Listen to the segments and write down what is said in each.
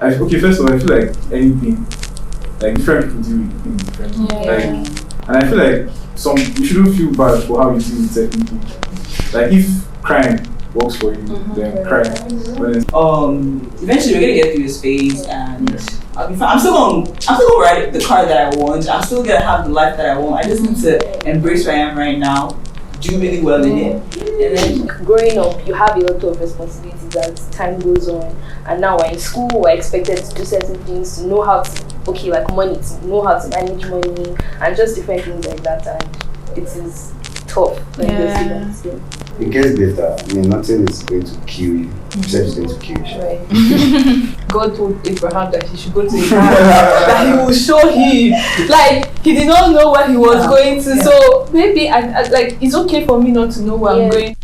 Okay, first of all, I feel like anything, like different people deal with things differently. Like, and I feel like you shouldn't feel bad for how you deal with certain things. Like if crying works for you, then cry. Eventually we're gonna get through this phase, and I'll be fine. I'm still gonna ride the car that I want. I'm still gonna have the life that I want. I just need to embrace where I am right now, do really well in it. And then growing up, you have a lot of responsibilities as time goes on. And now we're in school, we're expected to do certain things, to know how to, like money, to know how to manage money, and just different things like that. And it is tough. It gets better. I mean, nothing is going to kill you. Except it's going to kill you. Right. God told Abraham that he should go to Abraham, that he will show him. Like, he did not know where he was going to. So maybe like it's okay for me not to know where I'm going.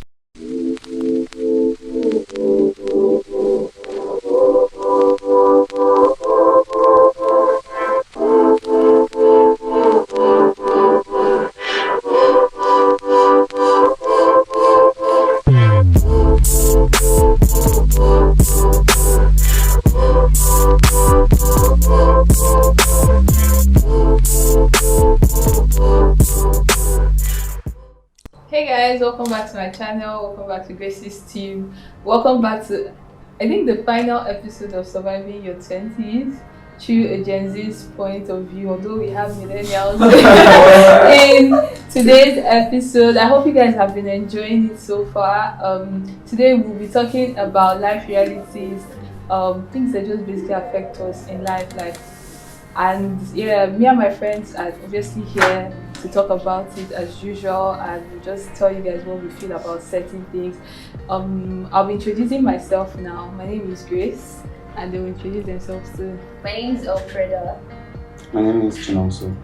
Hey guys, welcome back to my channel, welcome back to Grace's team, welcome back to, I think, the final episode of Surviving Your 20s through a Gen Z's point of view, although we have millennials in today's episode. I hope you guys have been enjoying it so far. Today we'll be talking about life realities, things that just basically affect us in life, and yeah, me and my friends are obviously here to talk about it as usual, and we'll just tell you guys what we feel about certain things. I'll be introducing myself now. My name is Grace, and they will introduce themselves too. My name is Alfreda. My name is Chinonso.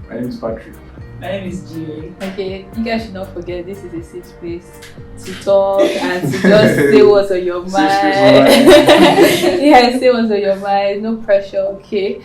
My name is Patrick. My name is Jerry. Okay, you guys should not forget this is a safe place to talk and to just say what's on your mind. Yeah, say what's on your mind, no pressure, okay?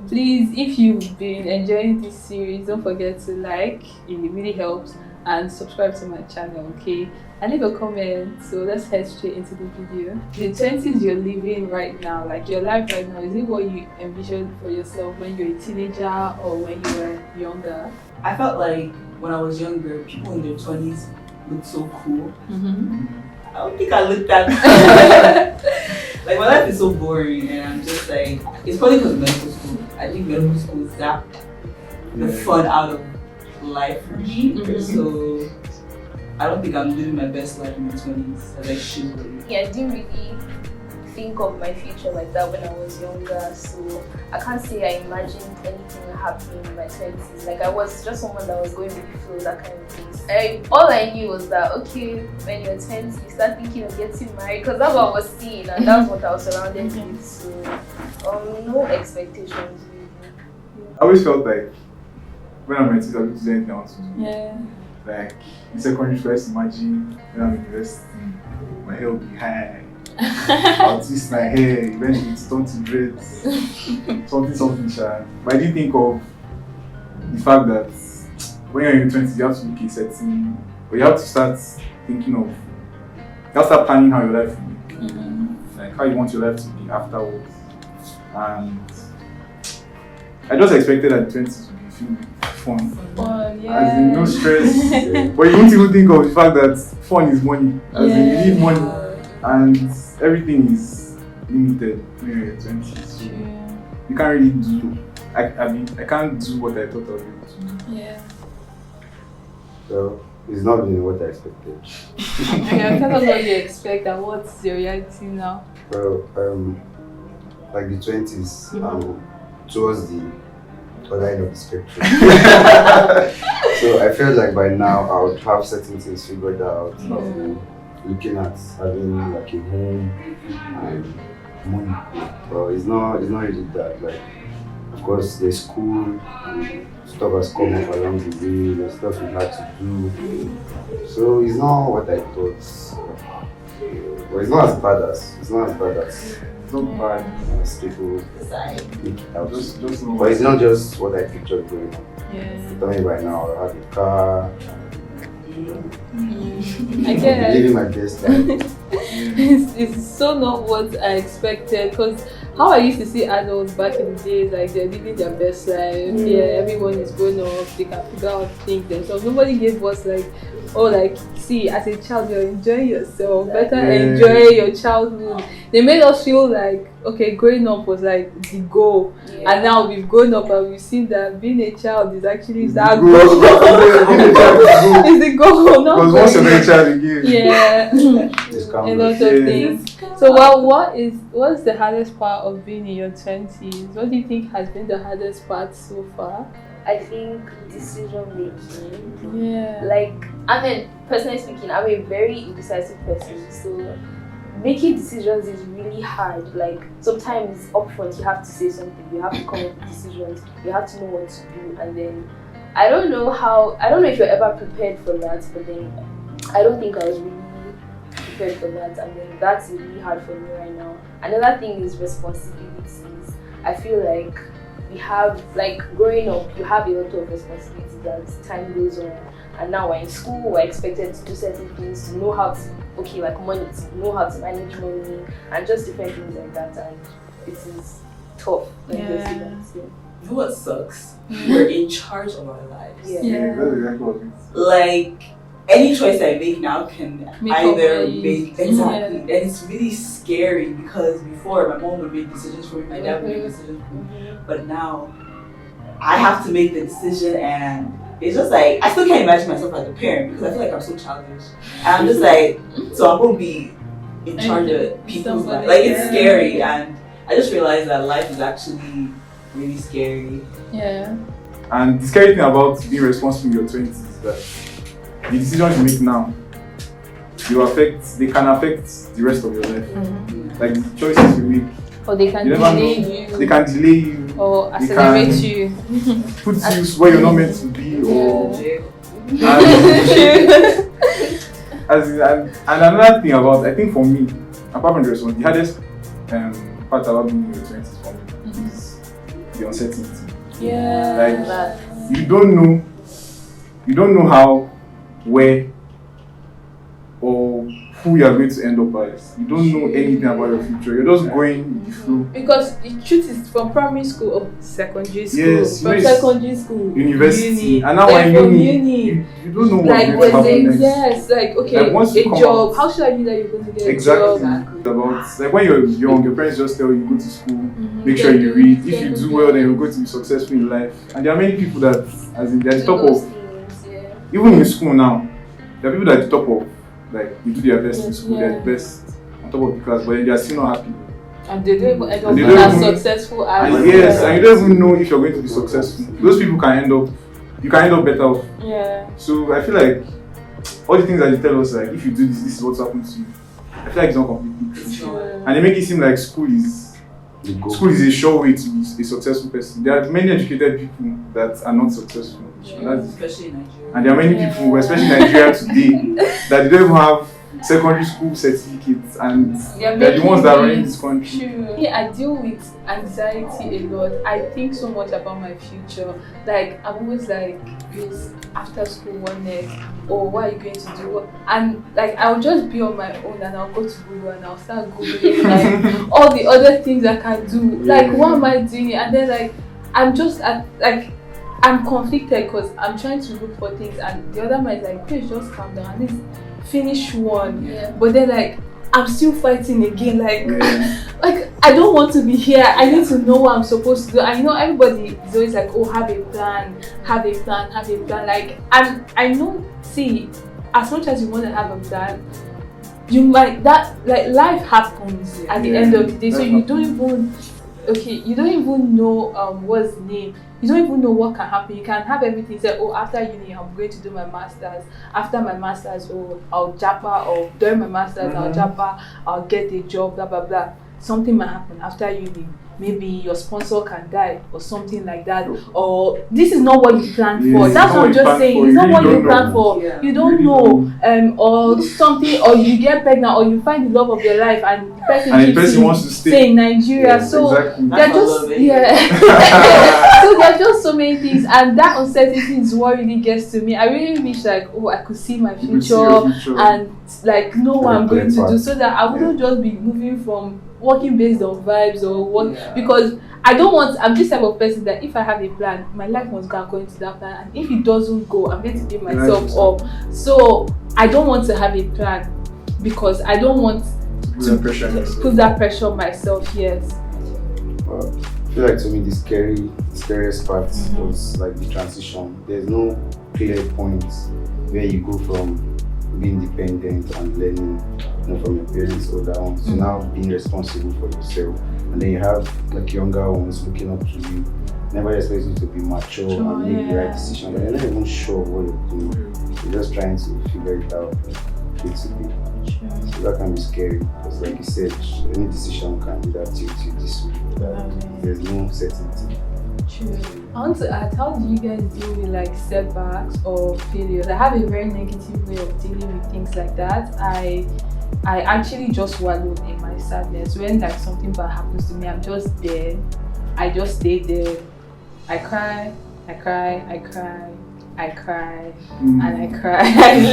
Please, if you've been enjoying this series, don't forget to like, it really helps, and subscribe to my channel, okay? And leave a comment. So let's head straight into the video. The 20s you're living right now, like your life right now, is it what you envisioned for yourself when you're a teenager or when you were younger? I felt like when I was younger, people in their 20s looked so cool. I don't think I looked that like, my life is so boring, and I'm just like, it's probably because medical school. I think medical school is that the fun out of life for me. So I don't think I'm living my best life in my 20s as I should be. Yeah, I didn't really think of my future like that when I was younger, so I can't say I imagined anything happening in my 20s. Like, I was just someone that was going with the flow, that kind of thing. All I knew was that, okay, when you're 20, you start thinking of getting married, because that's what I was seeing, and that's what I was surrounded with. So, no expectations really. I always felt like when I'm in 20s, I would do anything I want to do. Yeah. Like in secondary school, I used to imagine when I'm in university, my hair will be high. I'll twist my hair, eventually it's turn to dreads, something shy. But I didn't think of the fact that when you're in your 20s, you have to look a certain, or you have to start thinking of, you have to start planning how your life will be, like how you want your life to be afterwards. And I just expected that the 20s would be filled with fun, Yeah. as in no stress. But you won't even think of the fact that fun is money, as in you need money. And everything is limited when you're 20s. So you can't really do. I can't do what I thought I was able to do. Yeah. So it's not been what I expected. Okay, tell us what you expect and what's your reality now. Well, like the 20s, towards the other end of the spectrum. So I felt like by now I would have certain things figured out. Looking at having like a home and money, but it's not really that. Like, of course, there's school, stuff has come up along the way, there's stuff we had to do. So it's not what I thought. But it's not as bad as It's not bad. as people make it out. Just But it's not just what I pictured growing up. Yeah. Tell me right now, I have a car. I get it. Living my best life. It's so not what I expected, because how I used to see adults back in the days, like they're living their best life. Yeah, everyone is grown up, they can figure out things themselves. Nobody gave us like, oh, like, see, as a child you're enjoying yourself, better enjoy your childhood. They made us feel like, okay, growing up was like the goal, and now we've grown up and we've seen that being a child is actually that goal. It's the goal, not because once you're a child again, a lot of things. So what's the hardest part of being in your 20s? What do you think has been the hardest part so far? I think decision making. Yeah. Like, personally speaking, I'm a very indecisive person, so making decisions is really hard. Like, sometimes upfront you have to say something, you have to come up with decisions, you have to know what to do, and then I don't know if you're ever prepared for that, but then I don't think I was really prepared for that, and then that's really hard for me right now. Another thing is responsibilities. I feel like we have, like, growing up, you have a lot of responsibilities as time goes on, and now we're in school, we're expected to do certain things, to know how to, money, to know how to manage money, and just different things like that, and it is tough. Like, You know what sucks? We're in charge of our lives. that's exactly what it is. Like, any choice I make now can either make exactly, and it's really scary because before my mom would make decisions for me, my dad would make decisions for me, but now I have to make the decision, and it's just like I still can't imagine myself as a parent because I feel like I'm so childish, and I'm just like, so I'm gonna be in charge of people's lives. Like, it's scary, and I just realized that life is actually really scary. Yeah. And the scary thing about being responsible in your 20s is that the decisions you make now, they can affect the rest of your life. Like the choices you make. Or they can delay you. They can delay you. Or accelerate you. Put you where you're not meant to be. Or and another thing about, I think for me, apart from the response, the hardest part about being in your 20s for me is the uncertainty. Yeah. Like, you don't know how, where, or who you are going to end up as. You don't know anything about your future. You're just going with the flow. Because the truth is, from primary school or secondary school, yes, from secondary school, university, and now when you don't know what like, going to happen next. Yes, like, okay, like, a job. How should I know that you're going to get a job? About, like, when you're young, your parents just tell you go to school, make sure you read. If you do well, then you're going to be successful in life. And there are many people that, as in, they're at the top of, even in school now, there are people that are at the top of, like, they do their best in school, they're the best on top of the class, but then they are still not happy. And they don't even end up as successful as. Yes, and you don't even know if you're going to be successful. Those people can end up better off. Yeah. So I feel like all the things that they tell us, like, if you do this, this is what's happened to you. I feel like it's not completely true. And they make it seem like school is a sure way to be a successful person. There are many educated people that are not successful. Especially in Nigeria. And there are many people, especially in Nigeria today, that they don't even have secondary school certificates, and they're the ones that are running this country. True. I deal with anxiety a lot. I think so much about my future. Like, I'm always like, this after school one next, or what are you going to do? And like, I'll just be on my own, and I'll go to Google and I'll start Googling like all the other things I can do. Like, what am I doing? And then like, I'm conflicted because I'm trying to look for things, and the other man is like, please just calm down, at least finish one. But then like, I'm still fighting again, like like, I don't want to be here. I need to know what I'm supposed to do. And you know, everybody is always like, oh, have a plan. Like, and I know, see, as much as you want to have a plan, you might, life happens at the end of the day, so you don't even know what's the name. You don't even know what can happen. You can have everything said, oh, after uni, I'm going to do my master's. After my master's, oh, I'll japa, or during my master's, I'll japa, I'll get a job, blah, blah, blah. Something might happen after uni. Maybe your sponsor can die or something like that. Or this is not what you planned for. That's what I'm just saying. It's not what you planned for. You don't know. Or something, or you get pregnant, or you find the love of your life, and the person wants to stay in Nigeria. So they're just, so there's just so many things, and that uncertainty is what really gets to me. I really wish like, oh, I could see my future and like know what I'm going to do, so that I wouldn't just be moving from working based on vibes or what, because I don't want, I'm this type of person that if I have a plan, my life must go according to that plan, and if it doesn't go, I'm going to give myself up. So I don't want to have a plan because I don't want to put that pressure on myself. Yes. I feel like to me the scariest part was like the transition. There's no clear point where you go from being dependent and learning, from your parents or that one to now being responsible for yourself, and then you have like younger ones looking up to you. Never expect you to be mature and make the right decision, but you're not even sure what you're doing. You're just trying to figure it out basically. So that can be scary because, like you said, any decision can either tilt you this way. There's no certainty. True. I want to ask, how do you guys deal with like setbacks or failures? I have a very negative way of dealing with things like that. I actually just wallow in my sadness. When like something bad happens to me, I'm just there. I just stay there. I cry, and I cry. I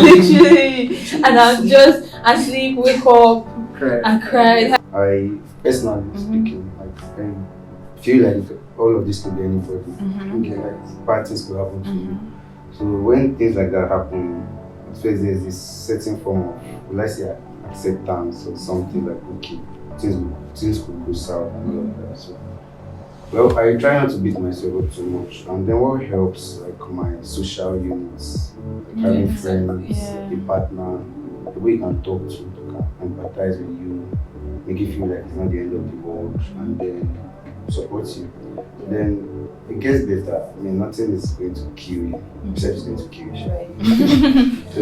literally, and I'm just asleep, wake up, and cry. I personally speaking, like I feel like all of this could be anybody. Like bad things could happen to you. So when things like that happen, there's this certain form of, will I say, acceptance or something like, okay, things could go south and all of that. So, well, I try not to beat myself up too much, and then what helps, like my social units, having friends, a partner, the way you can talk to, can empathize with you, make you feel like it's not the end of the world, and then support you. Then it gets better. I mean, nothing is going to kill you, except it's going to kill you. So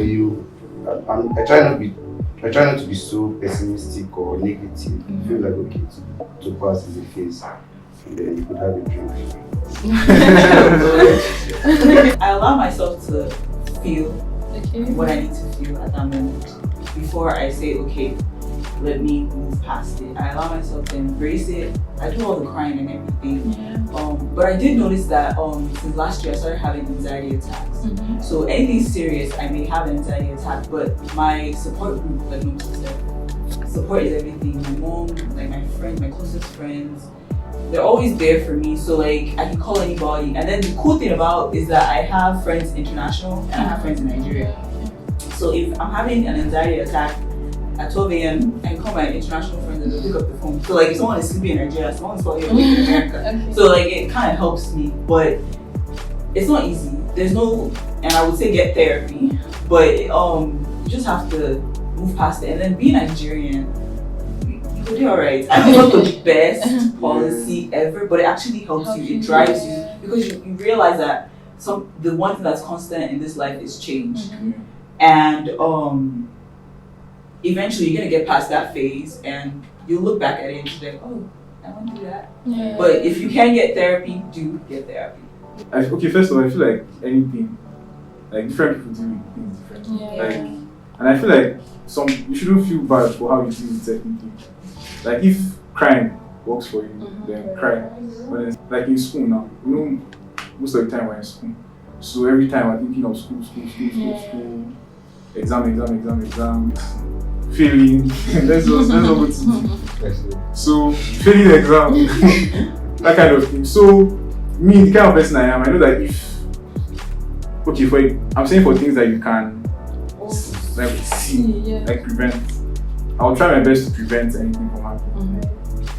I try not to be so pessimistic or negative. I feel like, okay, to pass is a phase. And then you could have a drink. I allow myself to feel what I need to feel at that moment before I say, okay, let me move past it. I allow myself to embrace it. I do all the crying and everything. But I did notice that since last year I started having anxiety attacks. So anything serious, I may have an anxiety attack, but my support group, like no support is everything. My mom, like my friends, my closest friends, they're always there for me, so like I can call anybody. And then the cool thing about is that I have friends international and I have friends in Nigeria. So if I'm having an anxiety attack at 12 a.m, I can call my international friends and they'll pick up the phone. So like if someone is sleeping in Nigeria, someone is probably awake in America. So like it kind of helps me, but it's not easy. There's no, and I would say get therapy, but you just have to move past it. And then being Nigerian, you'll do alright. I think it's not the best policy ever, but it actually helps you. It drives you because you realize that the one thing that's constant in this life is change, and eventually you're gonna get past that phase, and you'll look back at it and you're like, oh, I want to do that. But if you can get therapy, do get therapy. Okay, first of all, I feel like anything, like different people do things differently. Like, and I feel like you shouldn't feel bad for how you deal with certain things. Like if crying works for you, then cry. But it's like in school now, most of the time we're in school. So every time we're thinking of school, exam, failing. let's go to so failing exam, that kind of thing. So me, the kind of person I am, I know that if I'm saying for things that you can like see, like prevent. I'll try my best to prevent anything from happening.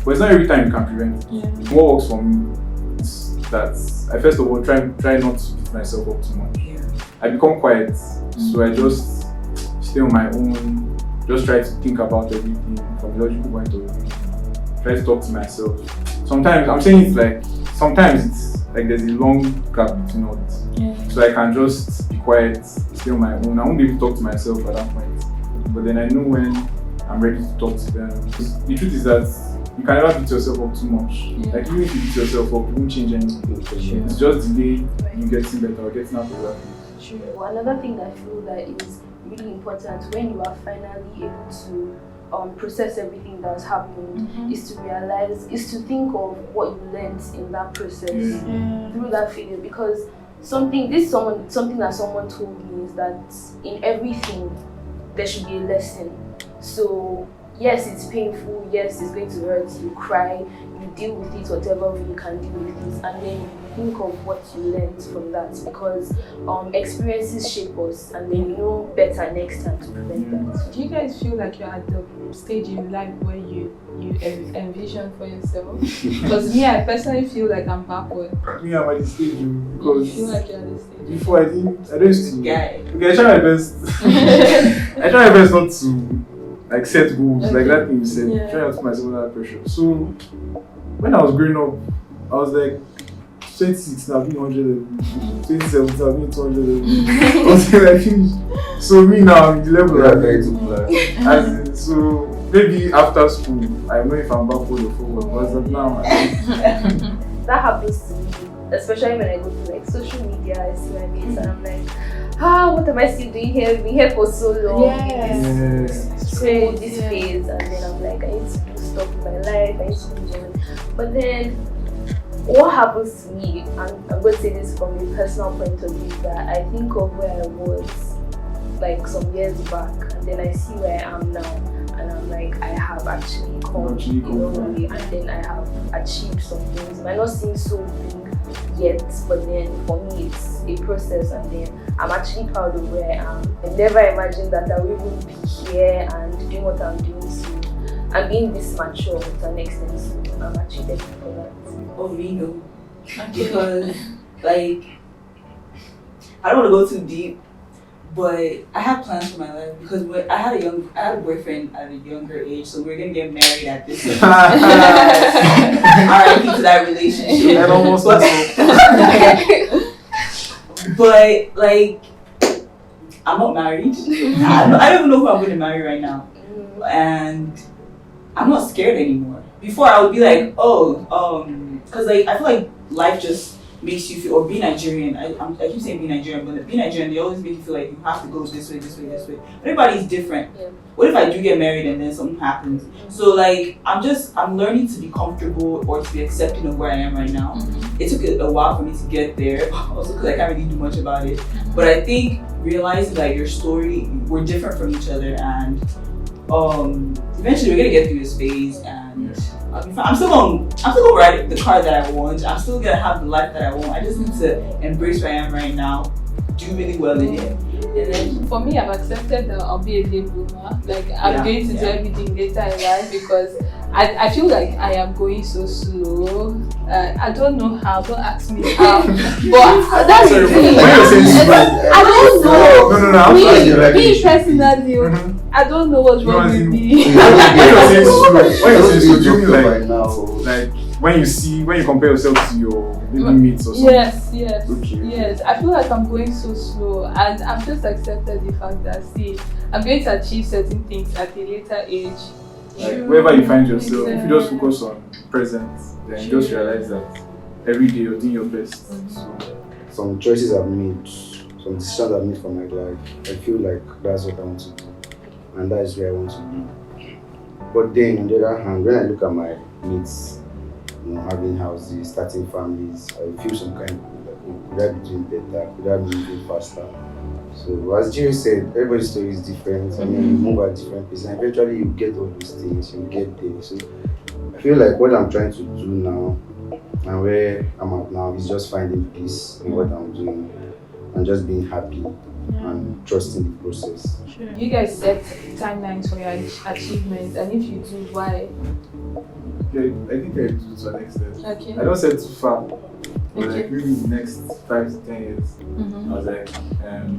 But it's not every time you can prevent it. What works for me is that I first of all try not to beat myself up too much. I become quiet, so I just stay on my own, just try to think about everything from a logical point of view. Try to talk to myself. Sometimes sometimes it's like there's a long gap between all this. So I can just be quiet, stay on my own. I won't be able to talk to myself at that point. But then I know when I'm ready to talk to them. The truth is that you can never beat yourself up too much. Like even if you beat yourself up, it won't change anything. It's just delay you getting better or getting out of that. Another thing I feel that is really important when you are finally able to process everything that's happened, is to realize, is to think of what you learned in that process through that failure. Because something that someone told me is that in everything there should be a lesson. So yes, it's painful, yes, it's going to hurt, you cry, you deal with it whatever way you can deal with it, and then you think of what you learned from that, because experiences shape us, and then you know better next time to prevent that. Do you guys feel like you're at the stage in life where you envision for yourself? Because me, I personally feel like I'm backward. Me, I'm at the stage because You feel like you're at the stage. before I don't used to. Guy. Okay, I try my best. I try my best not to like set goals, like that thing you said. Try not to put myself under pressure. So when I was growing up, I was like 26, I've been 100 levels. 27, I've been 200 levels. Until I finished. So me now, I'm in the level Yeah, I'm very to too plan. So maybe after school, I don't know if I'm backward or forward, but as of now, That happens to me, especially when I go to like social media, I see my mates and I'm like, what am I still doing here? I've been here for so long. Yes. This phase, and then I'm like, I need to do stuff in my life, I need to move on. But then what happens to me, and I'm going to say this from a personal point of view, that I think of where I was like some years back, and then I see where I am now, and I'm like, I have actually come a long way, and then I have achieved some things. It might not seem so big yet, but then for me it's a process, and then I'm actually proud of where I am. I never imagined that I would even be here and doing what I'm doing, so I'm being this mature to an extent, so I'm actually thankful for that. Oh, me no. Because, like, I don't want to go too deep, but I have plans for my life. Because I had a boyfriend at a younger age, so we're gonna get married at this age. R.I.P. to that relationship. I almost But like, I'm not married. I don't even know who I'm gonna marry right now, and I'm not scared anymore. Before I would be like, because like I feel like life just makes you feel, or be Nigerian. I keep saying be Nigerian, but be Nigerian, they always make you feel like you have to go this way, this way, this way. Everybody's different. Yeah. What if I do get married and then something happens? So like I'm learning to be comfortable or to be accepting of where I am right now. It took a while for me to get there, also because I can't really do much about it. But I think realizing that your story, we're different from each other, and eventually we're gonna get through this phase, and I'll be fine. I'm still gonna ride the car that I want. I'm still gonna have the life that I want. I just need to embrace where I am right now, do really well in it. And then for me, I've accepted that I'll be a late bloomer. Like I'm going to do everything later in life, because I feel like I am going so slow. I don't know how. Don't ask me how. But that's the thing. I don't know. No. Me personally, I don't know what's wrong with me. When you're saying slow, you mean like now, like when you compare yourself to your mates or something. Yes. I feel like I'm going so slow, and I've just accepted the fact that I'm going to achieve certain things at a later age. Like wherever you find yourself, if you just focus on present, then you just realize that every day you're doing your best. So, some choices I've made, some decisions I've made for my life, I feel like that's what I want to do, and that is where I want to be. But then on the other hand, when I look at my mates, having houses, starting families, I feel some kind of like, could I be doing better? Could I be moving faster? So as Jerry said, everybody's story is different. I mean, you move at different paces, and eventually you get all these things, you get there. So I feel like what I'm trying to do now and where I'm at now is just finding peace in what I'm doing and just being happy and trusting the process. Sure. You guys set timelines for your achievements, and if you do, why? Yeah, I think I do to an extent. Okay. I don't set too far, but like maybe in the next 5 to 10 years, I was like,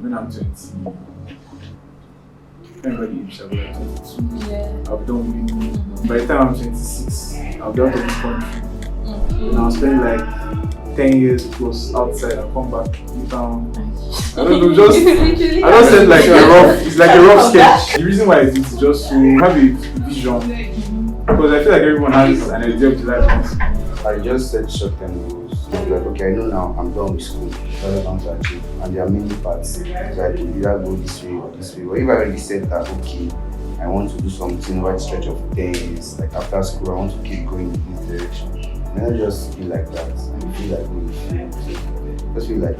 when I'm 20, everybody shall be like 22. I'll be done with it. By the time I'm 26, I'll be out of this country. And I'll spend like 10 years plus outside and come back in town. I don't know, I don't set like it's like a rough sketch. The reason why it is just to have a vision. Because I feel like everyone has an idea of the life wants. I just set short-term goals. Like, okay, I know now I'm done with school. That's what I want to achieve. And there are many parts. So I can either go this way or this way. But if I already said that, okay, I want to do something over the stretch of days. Like after school, I want to keep going in this direction. And I just feel like that. And you feel like just feel like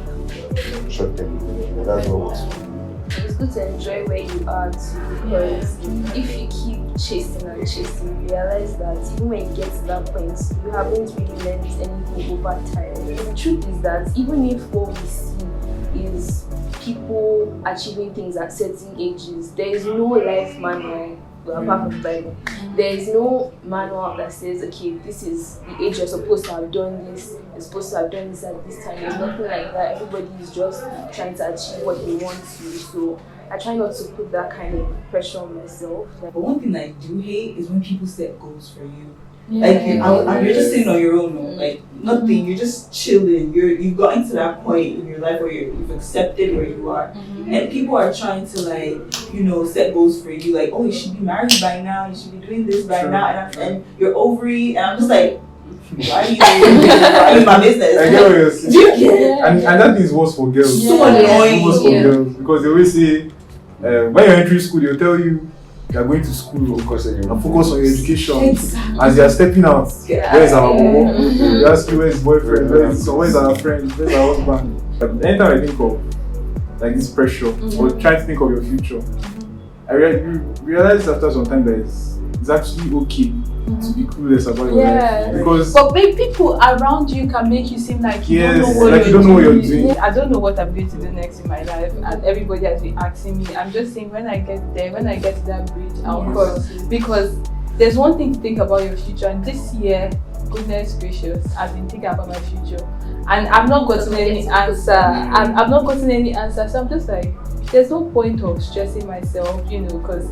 short term. That's what works for me. It's good to enjoy where you are too, because if you keep chasing and chasing, you realize that even when you get to that point, you haven't really learned anything over time. The truth is that even if what we see is people achieving things at certain ages, there is no life manual. Well, apart from the Bible, there is no manual that says, okay, this is the age you're supposed to have done this, you're supposed to have done this at this time. There's nothing like that. Everybody is just trying to achieve what they want to. So I try not to put that kind of pressure on myself. But one thing I do hate is when people set goals for you. Like you're just sitting on your own, like nothing. You're just chilling. You've gotten to that point in your life where you've accepted where you are, and people are trying to set goals for you. Like, oh, you should be married by now. You should be doing this by now, and you're over it. And I'm just like, why are you in my business? I get what you're saying. Do you get it? And that is worse for girls. So annoying. Worse for girls, because they always say when you're entering school, they'll tell you. You are going to school, focus on your education. Exactly. As you are stepping out, where is our mom? You ask you where is boyfriend, where is our friend, where is our husband. But anytime I think of like this pressure or trying to think of your future, you realize after some time that it's actually okay to be clueless about your life. Because but people around you can make you seem like you don't know what you're doing. I don't know what I'm going to do next in my life, and everybody has been asking me. I'm just saying when I get there, when I get to that bridge, I'll cross. Because there's one thing to think about your future, and this year, goodness gracious, I've been thinking about my future, and I've not gotten any answer. I've not gotten any answer, so I'm just like, there's no point of stressing myself, because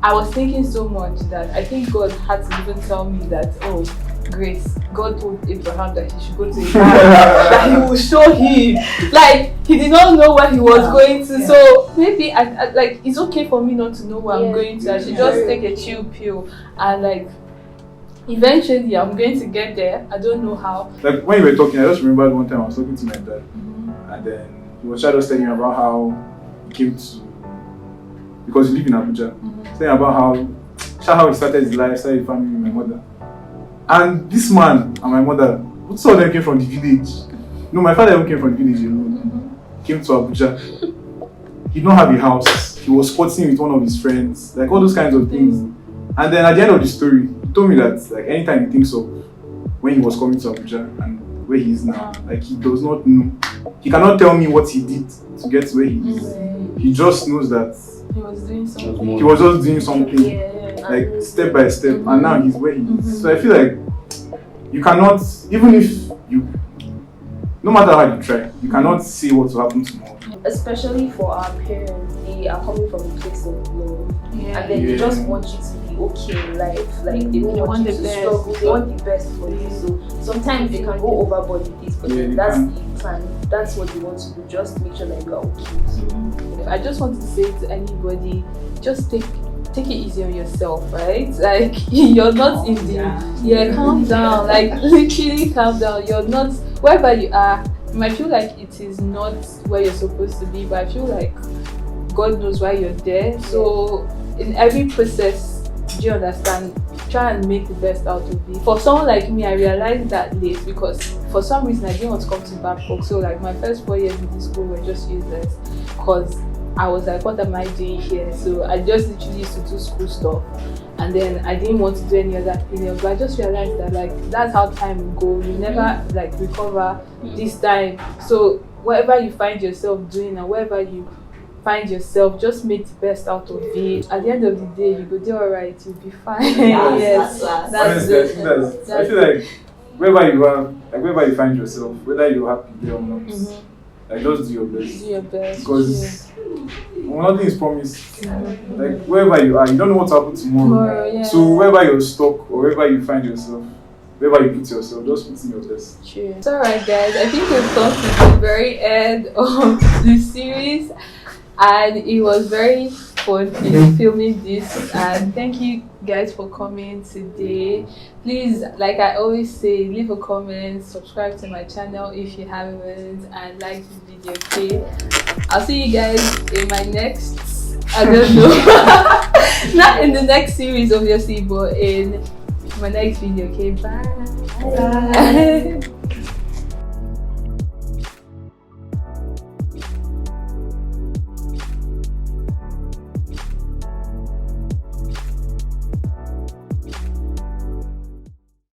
I was thinking so much that I think God had to even tell me that, oh, Grace, God told Abraham that he should go to a man, that he will show him. Like, he did not know what he was going to. Yeah. So maybe I like it's okay for me not to know what I'm going to. I should just take a chill pill and eventually I'm going to get there. I don't know how. Like when you were talking, I just remembered one time I was talking to my dad, and then he was just telling me about how he came to, because he live in Abuja, saying about how he started his life, started his family with my mother. And this man and my mother, both of them came from the village. No, my father even came from the village alone. Came to Abuja. He did not have a house. He was sporting with one of his friends, like all those kinds of things. And then at the end of the story, he told me that like anytime he thinks of when he was coming to Abuja and where he is now, like he does not know. He cannot tell me what he did to get to where he is. He just knows that he was doing something. He was just doing something, like step by step, and now he's where he is. So I feel like you cannot, even if you, no matter how you try, you cannot see what will happen tomorrow. Especially for our parents, they are coming from a place of love, and then they just want you to be okay in life. Like they don't want you to struggle. They want the best for you. So sometimes they can go overboard with this, but that's the plan. That's what they want to do. Just make sure that you are okay. I just wanted to say to anybody, just take it easy on yourself, right? Like you're not in the calm down. Like literally calm down. You're not wherever you are. You might feel like it is not where you're supposed to be, but I feel like God knows why you're there. So in every process, do you understand? Try and make the best out of it. For someone like me, I realized that late because for some reason I didn't want to come to Babcock. So like my first 4 years in this school were just useless because I was like, what am I doing here? So I just literally used to do school stuff, and then I didn't want to do any other thing else. But I just realized that like that's how time will go. You never like recover this time. So whatever you find yourself doing and wherever you find yourself, just make the best out of it. At the end of the day, you go do alright. You'll be fine. Yes, that's it. I feel like wherever you are, like wherever you find yourself, whether you're happy there or not, like just do your best. Do your best. Because nothing is promised. Like wherever you are, you don't know what will happen tomorrow. So wherever you're stuck or wherever you find yourself, wherever you put yourself, just put in your best. True. It's alright guys, I think we've come to the very end of the series, and it was very fun filming this, and thank you guys for coming today. Please, like I always say, leave a comment, subscribe to my channel if you haven't, and like this video, okay? I'll see you guys in my next I don't know. Not in the next series, obviously, but in my next video. Okay, bye. Bye.